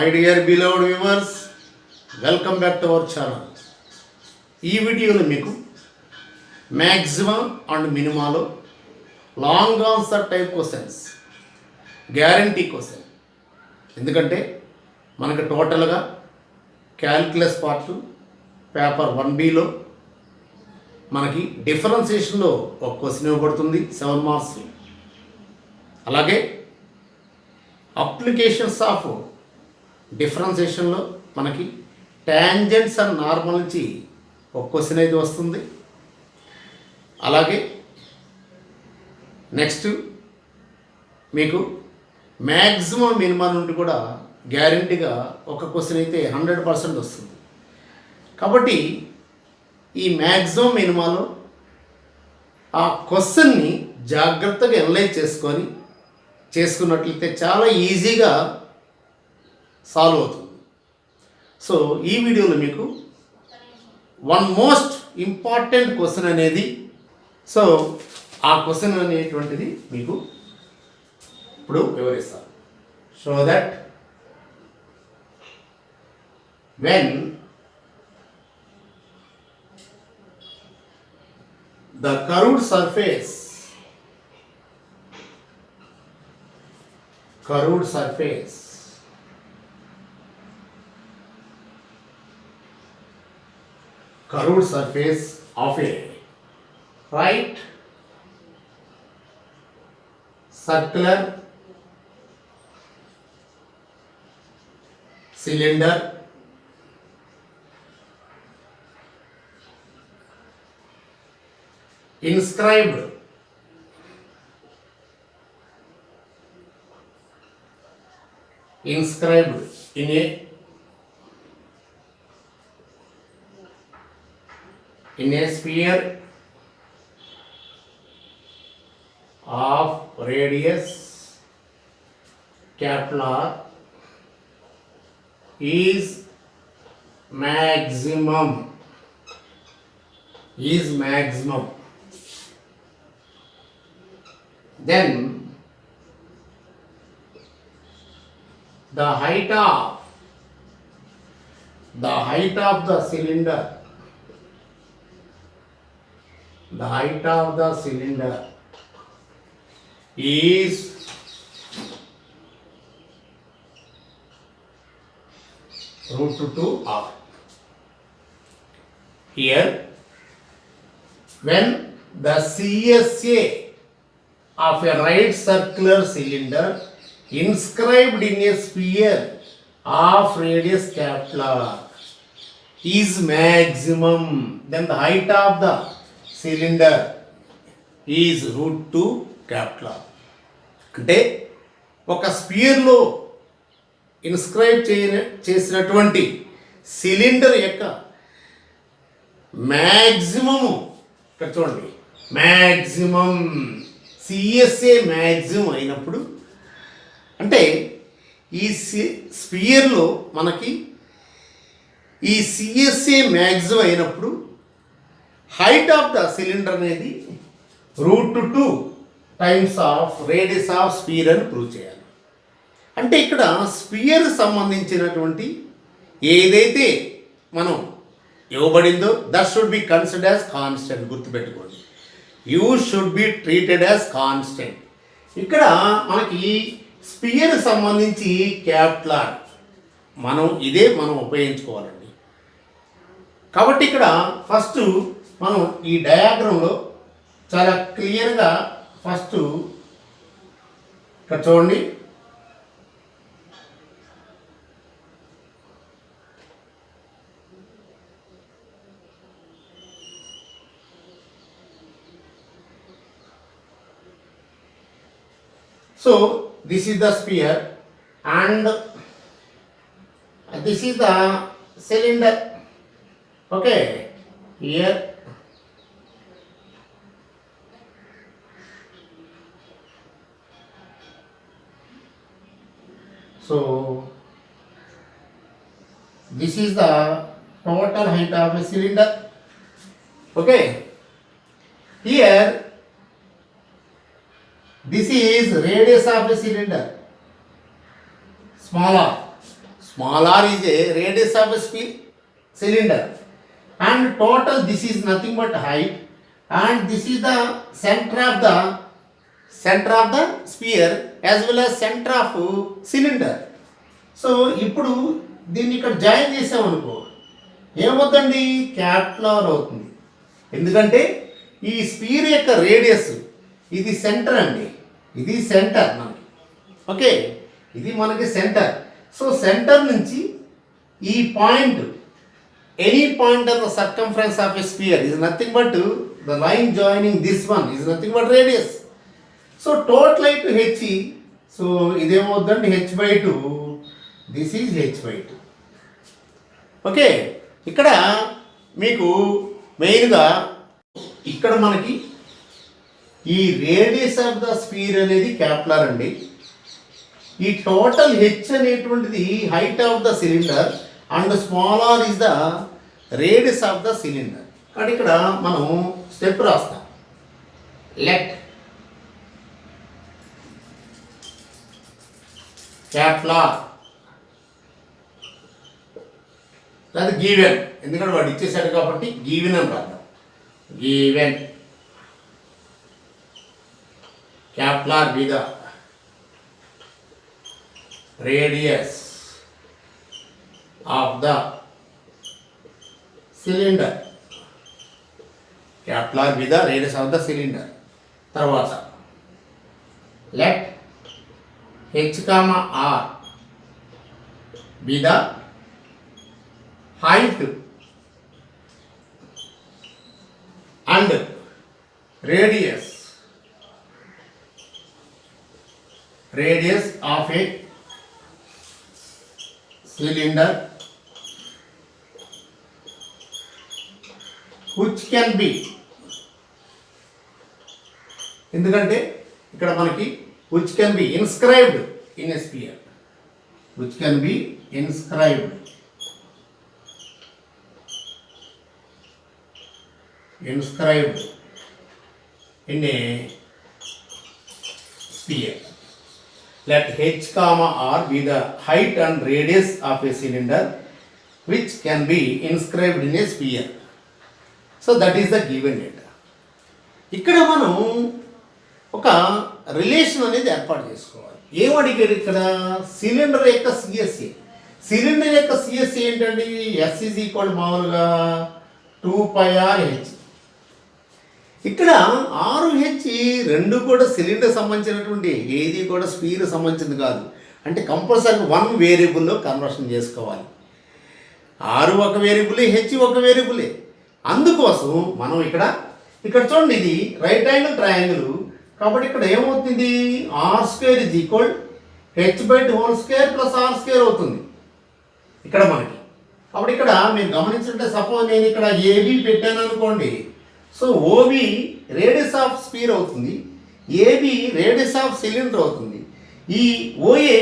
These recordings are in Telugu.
My dear beloved viewers, welcome back to our channel. ఈ వీడియోలో మీకు మ్యాక్సిమం అండ్ మినిమాలో long answer type questions, guarantee question. ఎందుకంటే మనకు టోటల్గా క్యాల్కులస్ పార్ట్ పేపర్ 1Bలో మనకి డిఫరెన్సియేషన్లో ఒక క్వశ్చన్ ఇవ్వబడుతుంది 7 మార్క్స్. అలాగే అప్లికేషన్స్ ఆఫ్ డిఫరెన్సియేషన్లో మనకి టాంజెంట్స్ అండ్ నార్మల్ నుంచి ఒక క్వశ్చన్ అయితే వస్తుంది. అలాగే నెక్స్ట్ మీకు మ్యాక్సిమం మినిమం నుండి కూడా గ్యారంటీగా ఒక క్వశ్చన్ అయితే 100% వస్తుంది. కాబట్టి ఈ మ్యాక్సిమం మినిమాలో ఆ క్వశ్చన్ని జాగ్రత్తగా అనలైజ్ చేసుకున్నట్లయితే చాలా ఈజీగా సాల్వ్ అవుతుంది. సో ఈ వీడియోలో మీకు వన్ మోస్ట్ ఇంపార్టెంట్ క్వశ్చన్ అనేది, సో ఆ క్వశ్చన్ అనేటువంటిది మీకు ఇప్పుడు వివరిస్తాను. So that when the curved surface of a right circular cylinder inscribed in a sphere of radius capital R is maximum. Then the height of the cylinder is √2R. Here, when the CSA of a right circular cylinder inscribed in a sphere of radius capital R is maximum, then the height of the cylinder is √2 capital R. అంటే ఒక స్పియర్లో ఇన్స్క్రైబ్ చేసినటువంటి సిలిండర్ యొక్క మ్యాక్సిమము, ఇక్కడ చూడండి, మ్యాక్సిమం సిఎస్ఏ మ్యాక్సిమం అయినప్పుడు, అంటే ఈ స్పియర్లో మనకి ఈ సిఎస్ఏ మ్యాక్సిమం అయినప్పుడు హైట్ ఆఫ్ ద సిలిండర్ అనేది √2 times of radius of sphere అని ప్రూవ్ చేయాలి. అంటే ఇక్కడ స్పియర్ సంబంధించినటువంటి ఏదైతే మనం ఇవ్వబడిందో that should be considered as constant. గుర్తుపెట్టుకోండి, you should be treated as constant. ఇక్కడ మనకి స్పియర్ సంబంధించి క్యాపిటల్ R మనం ఉపయోగించుకోవాలండి. కాబట్టి ఇక్కడ ఫస్ట్ మనం ఈ డయాగ్రామ్లో చాలా క్లియర్గా ఫస్ట్ ఇక్కడ చూడండి, so this is the sphere and this is the cylinder. Okay, here so this is the total height of a cylinder. Okay, here This is radius of a cylinder, small r. Small r is a radius of a cylinder, and total this is nothing but height, and this is the center of the sphere as well as center of cylinder. So ఇప్పుడు దీన్ని ఇక్కడ జాయిన్ చేసామనుకో ఏమవుతుందండి, క్యాప్లార్ అవుతుంది. ఎందుకంటే ఈ స్పీర్ యొక్క రేడియస్ ఇది సెంటర్ అండి, ఇది సెంటర్ మనకి. ఓకే, ఇది మనకి సెంటర్. సో సెంటర్ నుంచి ఈ point, any point of the circumference of a sphere is nothing but the line joining this one is nothing but radius. So total height H. So ఇదేమవుతుందండి h/2, this is h/2. Okay, ఇక్కడ మీకు మెయిన్గా ఇక్కడ మనకి ఈ రేడియస్ ఆఫ్ ద స్పీర్ అనేది క్యాప్లార్ అండి. ఈ టోటల్ హెచ్ అనేటువంటిది height of the cylinder and small r is the radius of the cylinder. కాబట్టి ఇక్కడ మనం స్టెప్ రాస్తాం. లెట్ క్యాప్లార్ లేదా గివెన్, ఎందుకంటే వాడు ఇచ్చేసాడు కాబట్టి గివెన్ అని రాద్దాం. Given capital R be the radius of the cylinder. Kepler be the radius of the cylinder. తర్వాత let h comma r be the height and radius of a cylinder which can be, ఎందుకంటే ఇక్కడ మనకి which can be inscribed in a sphere, which can be inscribed in a sphere. Let h comma r be the height and radius of a cylinder which can be inscribed in a sphere. So that is the given data. ఇక్కడ మనం ఒక రిలేషన్ అనేది ఏర్పాటు చేసుకోవాలి. ఏమడిగాడు ఇక్కడ, సిలిండర్ యొక్క సిఎస్ఏ. సిలిండర్ యొక్క సిఎస్ఏ ఏంటండి, ఎస్ ఈజ్ ఈక్వల్ మామూలుగా 2πr/h. ఇక్కడ RH రెండు కూడా సిలిండర్ సంబంధించినటువంటి, ఏది కూడా స్పీర్ సంబంధించింది కాదు. అంటే కంపల్సరీ వన్ వేరియబుల్లో కన్వర్షన్ చేసుకోవాలి. R ఒక వేరియబులే, H ఒక వేరియబులే. అందుకోసం మనం ఇక్కడ చూడండి, ఇది రైట్ యాంగిల్ ట్రయాంగిల్ కాబట్టి ఇక్కడ ఏమవుతుంది, r² = h/2² + r² అవుతుంది ఇక్కడ మనకి. కాబట్టి ఇక్కడ మీరు గమనించుంటే, సపోజ్ నేను ఇక్కడ AB పెట్టాను అనుకోండి. So OB radius of sphere అవుతుంది, AB రేడియస్ ఆఫ్ సిలిండర్ అవుతుంది, ఈ OA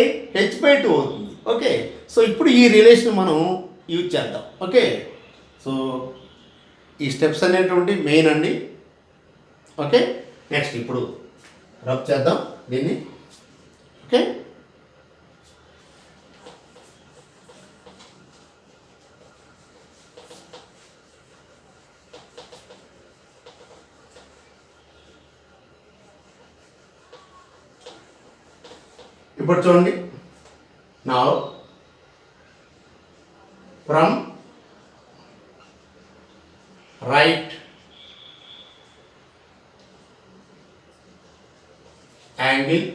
h/2 అవుతుంది. ఓకే, సో ఇప్పుడు ఈ రిలేషన్ మనం యూజ్ చేద్దాం. ఓకే, సో ఈ స్టెప్స్ అనేటువంటి మెయిన్ అండి. ఓకే, నెక్స్ట్ ఇప్పుడు రబ్ చేద్దాం దీన్ని. ఓకే, ఇప్పుడు చూడండి. Now from right angle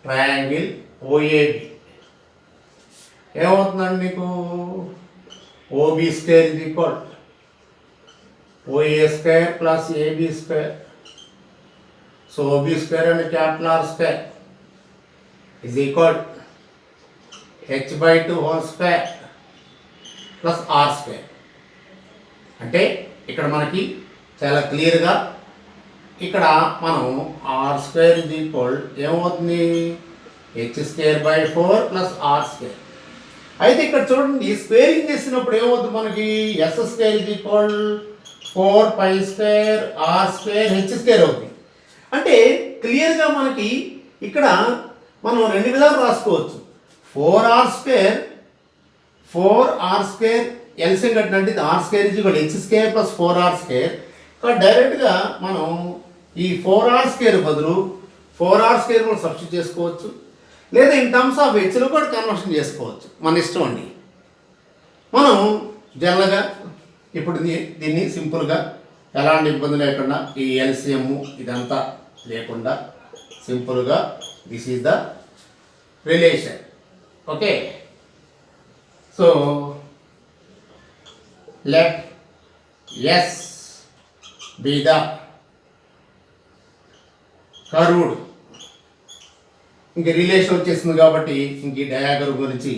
triangle OAB ఏమవుతుందండి మీకు, OB² = OA² + AB². So OB² and R² is equal h/2² + r². అంటే ఇక్కడ మనకి చాలా క్లియర్గా ఇక్కడ మనం r² ఏమవుతుంది, h² / 4 + r². అయితే ఇక్కడ చూడండి, స్క్వేరింగ్ చేసినప్పుడు ఏమవుతుంది మనకి, s² = 4π² r², h² అవుతుంది. అంటే క్లియర్గా మనకి ఇక్కడ మనం రెండు విధాలు రాసుకోవచ్చు. 4r² 4r² ఎల్సిఎం కట్టినట్టు ఇది r² h² ప్లస్ 4r². కాబట్టి డైరెక్ట్గా మనం ఈ 4r² బదులు 4r² కూడా సబ్స్టిట్యూట్ చేసుకోవచ్చు, లేదా ఇన్ టర్మ్స్ ఆఫ్ హెచ్లో కూడా కన్వర్షన్ చేసుకోవచ్చు, మన ఇష్టం అండి. మనం జనరల్గా ఇప్పుడు దీన్ని సింపుల్గా ఎలాంటి ఇబ్బంది లేకుండా ఈ ఎల్సిఎం ఇదంతా లేకుండా సింపుల్గా this is the relation. Okay, so let's be the curved. ఇంక రిలేషన్ వచ్చేసింది కాబట్టి ఇంక ఈ డయాగ్రమ్ గురించి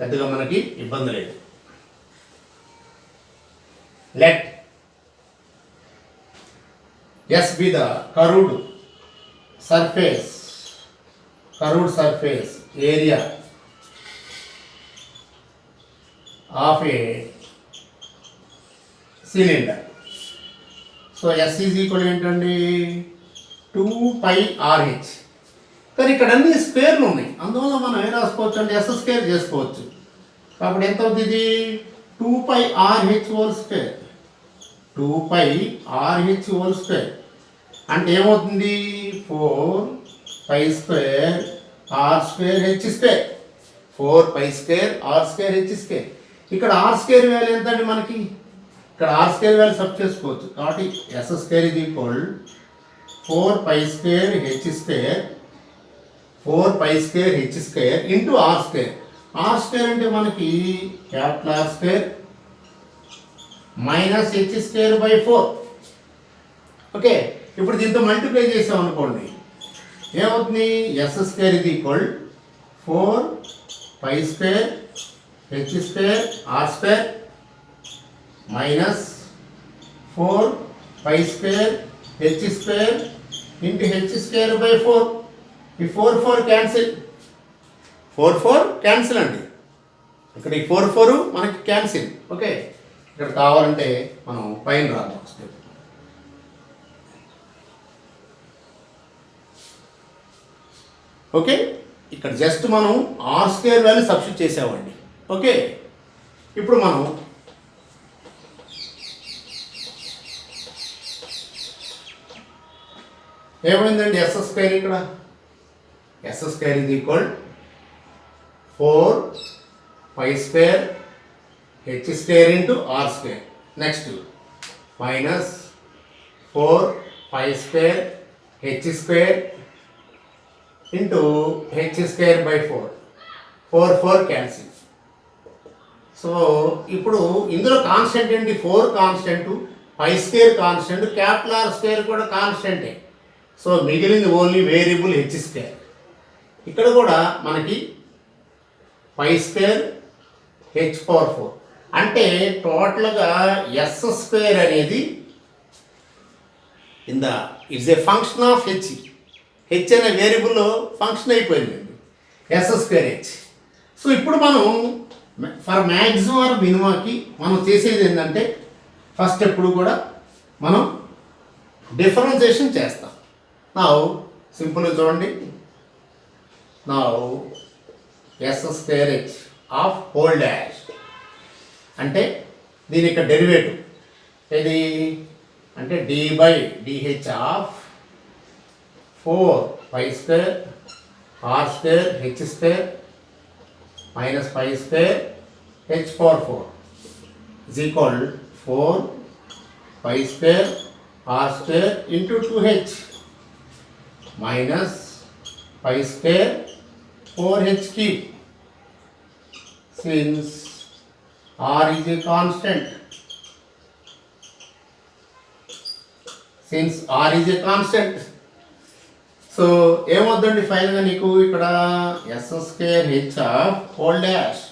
పెద్దగా మనకి ఇబ్బంది లేదు. Let S be the curved surface area of a cylinder. So S is equal ఏంటండి 2πRh. కానీ ఇక్కడ అన్ని స్క్వేర్లు ఉన్నాయి, అందువల్ల మనం ఏం రాసుకోవచ్చు అంటే S² చేసుకోవచ్చు. కాబట్టి ఎంత అవుతుంది ఇది 2πRh². 2πRh² అంటే ఏమవుతుంది 4π² r²h². 4π² r²h². ఇక్కడ r² వాల్యూ ఎంత అండి మనకి, ఇక్కడ r² వాల్యూ సబ్ చేసుకోవచ్చు. కాబట్టి s² ఇది equal 4π² h² 4π² h² into r². r² అంటే మనకి R² మైనస్ h²/4. ఓకే, ఇప్పుడు దీంతో మల్టిప్లై చేసాం అనుకోండి ఏమవుతుంది, s² ఇది equal 4π² h² r² minus 4π² h² into h²/4. ఈ 4 క్యాన్సిల్, 4 క్యాన్సిల్ అండి. ఇక్కడ ఈ 4 మనకి క్యాన్సిల్. ఓకే, ఇక్కడ కావాలంటే మనం పైన రాద్దాం స్టెప్. ఓకే, ఇక్కడ జస్ట్ మనం r² వాల్యూ సబ్స్టిట్యూట్ చేసామండి. ఓకే, ఇప్పుడు మనం ఏమైందండి s² ఇక్కడ s² ఇది equal 4π² h² into r². Next minus 4π² h² into h²/4. 4 cancel. So ఇప్పుడు ఇందులో కాన్స్టెంట్ ఏంటి, 4 కాన్స్టెంట్, π² కాన్స్టెంట్, R² కూడా కాన్స్టెంటే. సో మిగిలింది ఓన్లీ వేరియబుల్ h². ఇక్కడ కూడా మనకి π² h⁴. అంటే టోటల్గా s² అనేది it's a function of h. h అనే వేరియబుల్లో ఫంక్షన్ అయిపోయిందండి s²h. సో ఇప్పుడు మనం ఫర్ మ్యాక్సిమం ఆర్ మినిమాకి మనం చేసేది ఏంటంటే ఫస్ట్ ఎప్పుడు కూడా మనం డిఫరెన్షియేషన్ చేస్తాం. నా సింపుల్గా చూడండి, నా s²h ఆఫ్ హోల్ డాష్ అంటే దీని యొక్క డెరివేటివ్ ఇది అంటే d/dh of 4π² r² h² minus π² h⁴ is equal 4π² r² into 2h minus π² 4h³. Since r is a constant, so ఏమవుతుందండి ఫైనల్గా నీకు ఇక్కడ s²h of whole dash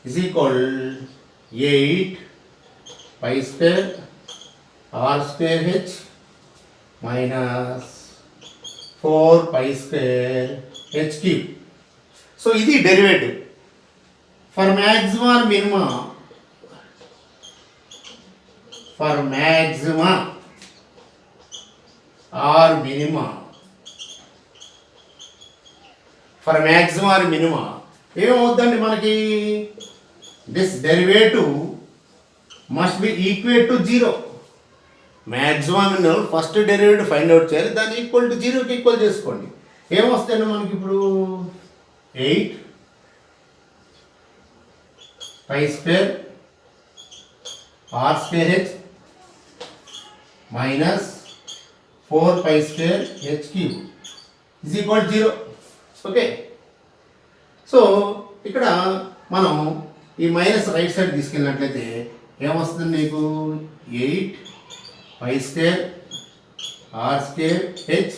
is equal 8π² r²h minus 4π² h³. So ఇది derivative. For maxima or minima, for maxima or minima, for maxima or minima ఏమవుద్దండి మనకి this derivative must be equal to 0. Maximum first derivative find out చేయాలి, దాన్ని ఈక్వల్ టు 0కి ఈక్వల్ చేసుకోండి. ఏమొస్తాయండి మనకి ఇప్పుడు 8 pi square r square H minus 4 pi square H cube is equal 0. Okay, so ఇక్కడ మనం ఈ మైనస్ రైట్ సైడ్ తీసుకెళ్ళినట్లయితే ఏమొస్తుంది నీకు 8 pi square r square H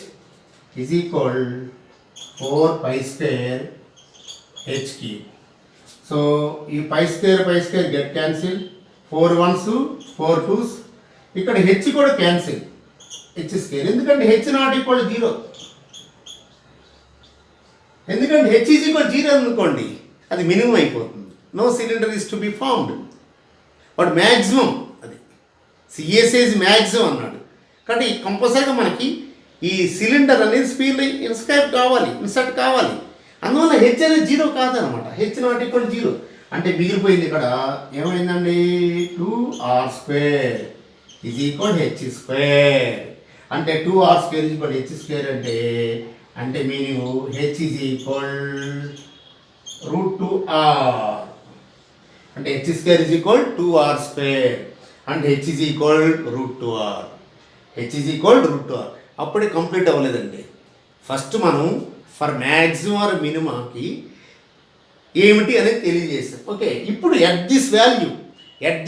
is equal 4 pi square H cube. So ఈ pi square get cancel, 4 1s 4 2s, ఇక్కడ హెచ్ కూడా క్యాన్సిల్, హెచ్ స్క్వేర్. ఎందుకంటే హెచ్ నాట్ ఈక్వల్ 0. ఎందుకంటే హెచ్ ఈజ్ ఈక్వల్ 0 అనుకోండి, అది మినిమం అయిపోతుంది. No cylinder is to be formed. But maximum అది సిఎస్ఏజ్ మ్యాక్సిమం అన్నాడు. కాబట్టి కంపల్సరీగా మనకి ఈ సిలిండర్ అనేది స్పీడ్ ఇన్సర్ట్ కావాలి. అందువల్ల హెచ్ అనేది 0 కాదనమాట. హెచ్ నాట్ ఈక్వల్ 0 అంటే మిగిలిపోయింది ఇక్కడ ఏమైందండి, 2r² is equal H square. అంటే 2r² is equal H square అంటే meaning H is equal √2r. అంటే H square is equal 2r² and H is equal √2r. H is equal √2r. అప్పుడే కంప్లీట్ అవ్వలేదండి. ఫస్ట్ మనం ఫర్ మ్యాక్సిమం ఆర్ మినిమాకి ఏమిటి అనేది తెలియజేస్తాం. ఓకే, ఇప్పుడు at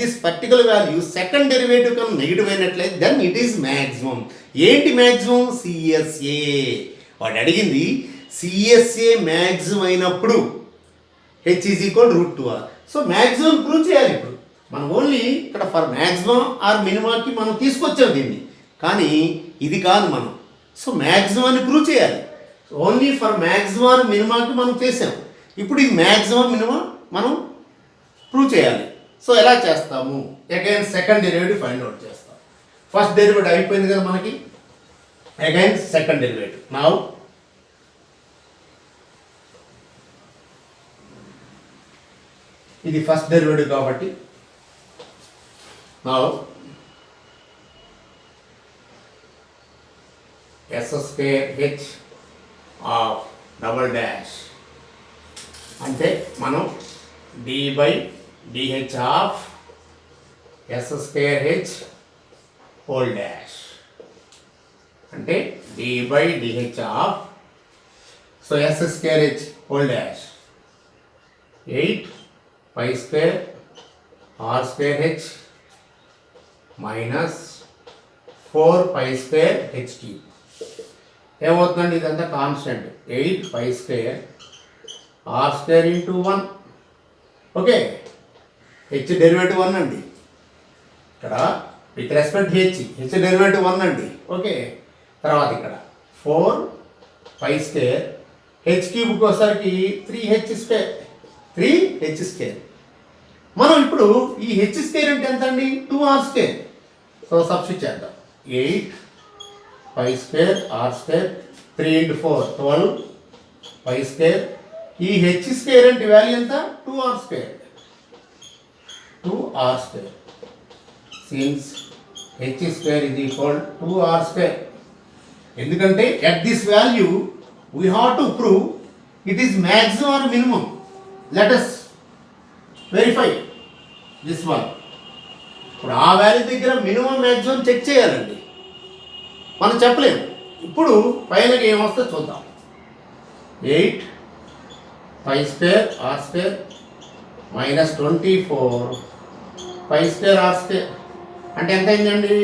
this particular value second derivative కన్నా నెగిటివ్ అయినట్లయితే దెన్ ఇట్ ఈస్ మ్యాక్సిమం. ఏంటి మ్యాక్సిమం? సిఎస్ఏ. వాడు అడిగింది సిఎస్ఏ మ్యాక్సిమం అయినప్పుడు H is equal √2r. So maximum prove చేయాలి. ఇప్పుడు మనం ఓన్లీ ఇక్కడ ఫర్ మ్యాక్సిమం ఆర్ మినిమాకి మనం తీసుకొచ్చాం దీన్ని, కానీ ఇది కాదు మనం. సో మ్యాక్సిమం అని ప్రూవ్ చేయాలి. ఓన్లీ ఫర్ మ్యాక్సిమం ఆర్ మినిమాకి మనం చేసాం. ఇప్పుడు ఇది మ్యాక్సిమం మినిమం మనం ప్రూవ్ చేయాలి. సో ఎలా చేస్తాము? Again second derivative find out చేస్తాం. ఫస్ట్ డెరివేటివ్ అయిపోయింది కదా మనకి, అగైన్ సెకండ్ డెరివేటివ్. నౌ ఇది ఫస్ట్ డెరివేటివ్ కాబట్టి now s² of double dash అంటే మనం d/dh of s² whole dash అంటే d/dh of so s² whole dash 8 pi square r² minus 4 pi square h cube. ఏమవుతుందండి? ఇదంతా constant. 8 pi square r² into 1. Okay, H derivative 1 అండి. ఇక్కడ విత్ రెస్పెక్ట్ హెచ్ డెరివేటివ్ 1 అండి. ఓకే, తర్వాత ఇక్కడ 4 పై స్క్వేర్ హెచ్ క్యూబ్కి వచ్చేసరికి 3h². మనం ఇప్పుడు ఈ h² అంటే ఎంత అండి? 2r². సో సబ్స్టిట్యూట్ చేద్దాం. 8 పై స్క్వేర్ r², 3 × 4 12 పై స్క్వేర్. ఈ h² అంటే వాల్యూ ఎంత? 2r². Since h² is equal to 2r². ఎందుకంటే at this value we have to prove it is maximum or minimum. Let us verify this one. ఇప్పుడు ఆ వాల్యూ దగ్గర మినిమం మ్యాక్సిమం చెక్ చేయాలండి, మనం చెప్పలేము. ఇప్పుడు ఫైనల్గా ఏమొస్తుందో చూద్దాం. 8 pi square r² minus 24 pi square r² అంటే ఎంత అయిందండి?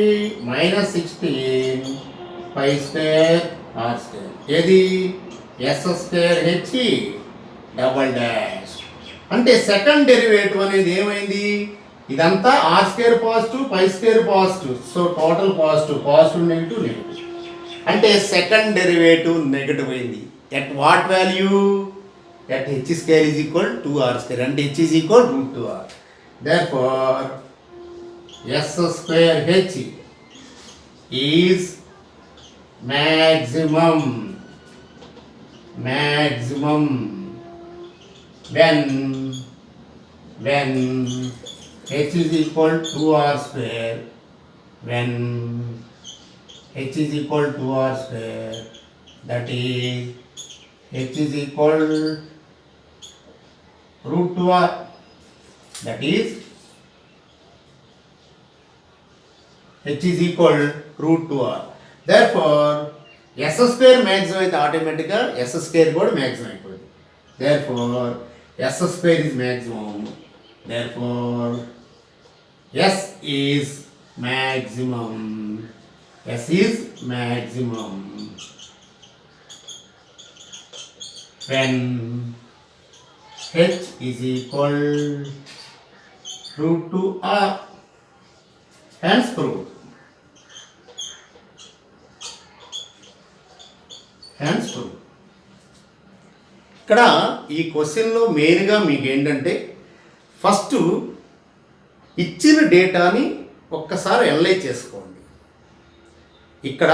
-16 పై స్క్వేర్ r². ఏది? s² డబల్ డాష్ అంటే సెకండ్ డెరివేటివ్ అనేది ఏమైంది? ఇదంతా r² positive, pi square positive. So total positive negative. అంటే సెకండ్ డెరివేటివ్ నెగిటివ్ అయింది. At what value? At h² is equal to r². అంటే h is equal to √2r. Therefore s² is maximum when when h is equal to r square, when h is equal to r square, that is h is equal root 2r, that is h is equal root 2r. Therefore s square maximum అయితే ఆటోమేటిక్గా s square కూడా maximum అయిపోయింది. Therefore s square is maximum. Therefore s is maximum. S is maximum when h is equal root 2r. Hence proved. Hence proved. ఇక్కడ ఈ క్వశ్చన్లో మెయిన్గా మీకు ఏంటంటే ఫస్ట్ ఇచ్చిన డేటాని ఒక్కసారి అనలైజ్ చేసుకోండి. ఇక్కడ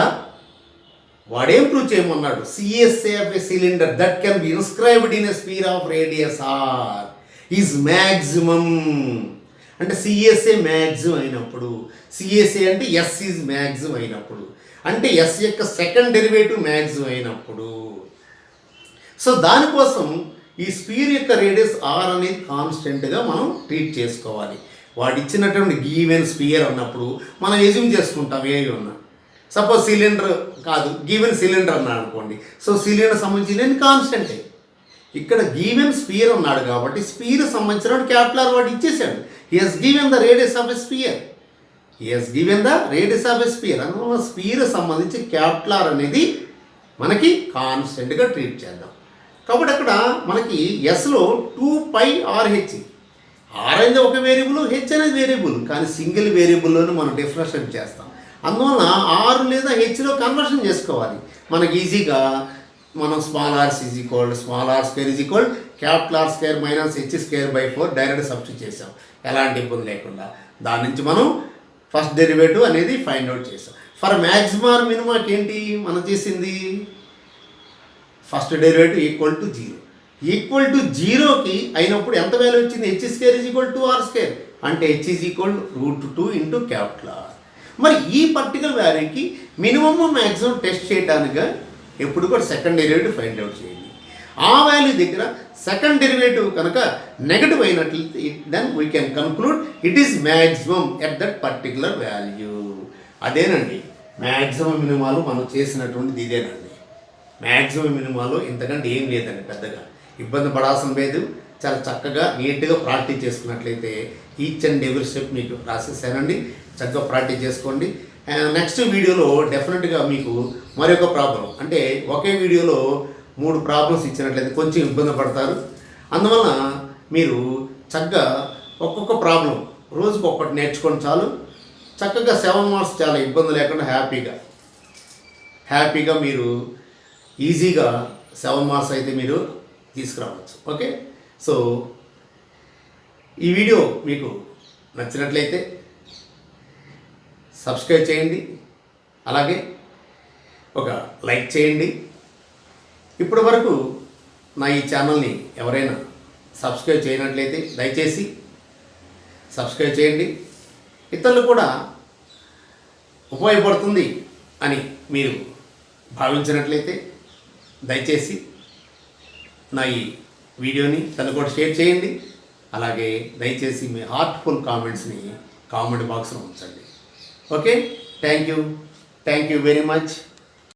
వాడేం ప్రూవ్ చేయమన్నాడు, CSA of a cylinder that can be inscribed in a sphere of radius R is maximum. అంటే సిఎస్ఏ మ్యాక్సిమం అయినప్పుడు, సిఎస్ఏ అంటే ఎస్ ఈజ్ మ్యాక్సిమం అయినప్పుడు, అంటే ఎస్ యొక్క సెకండ్ డెరివేటివ్ మ్యాక్సిమం అయినప్పుడు. సో దానికోసం ఈ స్పీర్ యొక్క రేడియస్ ఆర్ అనేది కాన్స్టెంట్గా మనం ట్రీట్ చేసుకోవాలి. వాడు ఇచ్చినటువంటి గివెన్ స్పియర్ అన్నప్పుడు మనం ఎజ్యూమ్ చేసుకుంటాం ఏవి ఉన్నా. సపోజ్ సిలిండర్ కాదు, గివెన్ సిలిండర్ అన్నాడు అనుకోండి, సో సిలిండర్ సంబంధించిన కాన్స్టెంటే. ఇక్కడ గివెన్ స్పియర్ అన్నాడు కాబట్టి స్పియర్ సంబంధించిన క్యాపిటల్ వాడు ఇచ్చేసాడు. He has given the radius of a sphere, he has given the radius of a sphere. అందువల్ల స్పియర్ సంబంధించి క్యాపిటల్ అనేది మనకి కాన్స్టెంట్గా ట్రీట్ చేద్దాం. కాబట్టి అక్కడ మనకి ఎస్లో 2πRh, ఆర్ అనేది ఒక వేరియబుల్, హెచ్ అనేది వేరియబుల్, కానీ సింగిల్ వేరియబుల్లోనే మనం డిఫరెన్షియేట్ చేస్తాం. అందువలన ఆర్ లేదా హెచ్లో కన్వర్షన్ చేసుకోవాలి. మనకి ఈజీగా మనం small R square is equal capital R square minus H square by 4 direct substitute చేసాం, ఎలాంటి ఇబ్బంది లేకుండా. దాని నుంచి మనం ఫస్ట్ డెరివేటివ్ అనేది ఫైండ్ అవుట్ చేసాం. ఫర్ మ్యాక్సిమం ఆర్ మినిమాకి ఏంటి మనం చేసింది, first derivative equal to 0. Equal to 0కి అయినప్పుడు ఎంత వాల్యూ వచ్చింది, H square is equal to R square, అంటే H is equal root 2 into capital R. మరి ఈ పర్టికులర్ వాల్యూకి మినిమమ్ మ్యాక్సిమం టెస్ట్ చేయడానిక ఎప్పుడు కూడా సెకండ్ డెరివేటివ్ ఫైండ్ అవుట్ చేయండి. ఆ వాల్యూ దగ్గర సెకండ్ డెరివేటివ్ కనుక నెగటివ్ అయినట్లయితే then we can conclude it is maximum at that particular value. అదేనండి మ్యాక్సిమం మినిమాలు మనం చేసినటువంటిది ఇదేనండి. మ్యాక్సిమం మినిమాలో ఇంతకంటే ఏం లేదండి, పెద్దగా ఇబ్బంది పడాల్సిన లేదు. చాలా చక్కగా నీట్గా ప్రాక్టీస్ చేసుకున్నట్లయితే ఈచ్ అండ్ ఎవ్రీ స్టెప్ మీకు రాసేసానండి. చక్కగా ప్రాక్టీస్ చేసుకోండి. నెక్స్ట్ వీడియోలో డెఫినెట్గా మీకు మరొక ప్రాబ్లం, అంటే ఒకే వీడియోలో 3 ప్రాబ్లమ్స్ ఇచ్చినట్లయితే కొంచెం ఇబ్బంది పడతారు. అందువలన మీరు చక్కగా ఒక్కొక్క ప్రాబ్లం రోజుకు ఒక్కటి నేర్చుకోండి చాలు. చక్కగా 7 మార్క్స్ చాలా ఇబ్బంది లేకుండా హ్యాపీగా మీరు ఈజీగా 7 మార్క్స్ అయితే మీరు తీసుకురావచ్చు. ఓకే, సో ఈ వీడియో మీకు నచ్చినట్లయితే సబ్స్క్రైబ్ చేయండి, అలాగే ఒక లైక్ చేయండి. ఇప్పటి వరకు నా ఈ ఛానల్ని ఎవరైనా సబ్స్క్రైబ్ చేయనట్లయితే దయచేసి సబ్స్క్రైబ్ చేయండి. ఇతరులు కూడా ఉపయోగపడుతుంది అని మీరు భావించినట్లయితే దయచేసి నా ఈ వీడియోని తను కూడా షేర్ చేయండి. అలాగే దయచేసి మీ హార్ట్ఫుల్ కామెంట్స్ని కామెంట్ బాక్స్లో ఉంచండి. Okay, thank you very much.